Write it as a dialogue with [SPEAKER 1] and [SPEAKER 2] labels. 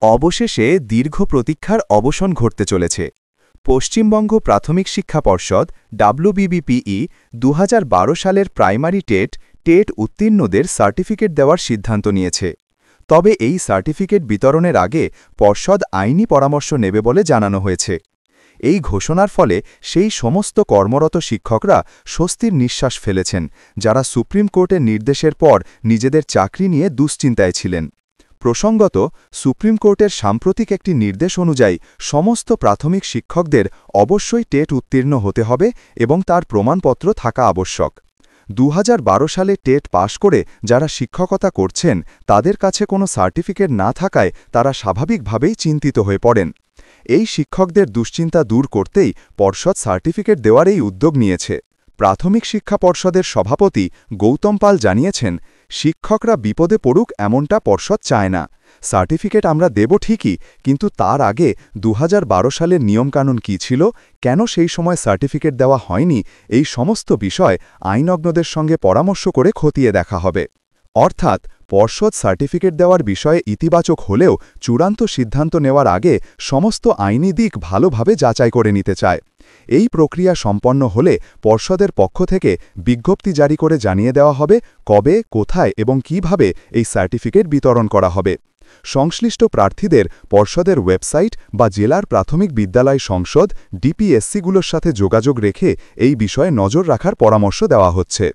[SPEAKER 1] অবশেষে দীর্ঘ প্রতীক্ষার অবসান ঘটতে চলেছে। পশ্চিমবঙ্গ প্রাথমিক শিক্ষা পর্ষদ ডাব্লুবিবিপিই ২০১২ সালের প্রাইমারি টেট উত্তীর্ণদের সার্টিফিকেট দেওয়ার সিদ্ধান্ত নিয়েছে। তবে এই সার্টিফিকেট বিতরণের আগে পর্ষদ আইনি পরামর্শ নেবে বলে জানানো হয়েছে। এই ঘোষণার ফলে সেই সমস্ত কর্মরত শিক্ষকরা স্বস্তির নিঃশ্বাস ফেলেছেন, যারা সুপ্রিম কোর্টের নির্দেশের পর নিজেদের চাকরি নিয়ে দুশ্চিন্তায় ছিলেন। প্রসঙ্গত, সুপ্রিম কোর্টের সাম্প্রতিক একটি নির্দেশ অনুযায়ী সমস্ত প্রাথমিক শিক্ষকদের অবশ্যই টেট উত্তীর্ণ হতে হবে এবং তার প্রমাণপত্র থাকা আবশ্যক। ২০১২ সালে টেট পাশ করে যারা শিক্ষকতা করছেন তাদের কাছে কোনো সার্টিফিকেট না থাকায় তারা স্বাভাবিকভাবেই চিন্তিত হয়ে পড়েন। এই শিক্ষকদের দুশ্চিন্তা দূর করতেই পর্ষদ সার্টিফিকেট দেওয়ার এই উদ্যোগ নিয়েছে। প্রাথমিক শিক্ষা পর্ষদের সভাপতি গৌতম পাল জানিয়েছেন, শিক্ষকরা বিপদে পড়ুক এমনটা পর্ষদ চায় না। সার্টিফিকেট আমরা দেব ঠিকই, কিন্তু তার আগে ২০১২ সালের নিয়মকানুন কী ছিল, কেন সেই সময় সার্টিফিকেট দেওয়া হয়নি, এই সমস্ত বিষয় আইনজ্ঞদের সঙ্গে পরামর্শ করে খতিয়ে দেখা হবে। অর্থাৎ পর্ষদ সার্টিফিকেট দেওয়ার বিষয়ে ইতিবাচক হলেও চূড়ান্ত সিদ্ধান্ত নেওয়ার আগে সমস্ত আইনি দিক ভালোভাবে যাচাই করে নিতে চায়। এই প্রক্রিয়া সম্পন্ন হলে পর্ষদের পক্ষ থেকে বিজ্ঞপ্তি জারি করে জানিয়ে দেওয়া হবে কবে, কোথায় এবং কিভাবে এই সার্টিফিকেট বিতরণ করা হবে। সংশ্লিষ্ট প্রার্থীদের পর্ষদের ওয়েবসাইট বা জেলার প্রাথমিক বিদ্যালয় সংসদ ডিপিএসসিগুলোর সাথে যোগাযোগ রেখে এই বিষয়ে নজর রাখার পরামর্শ দেওয়া হচ্ছে।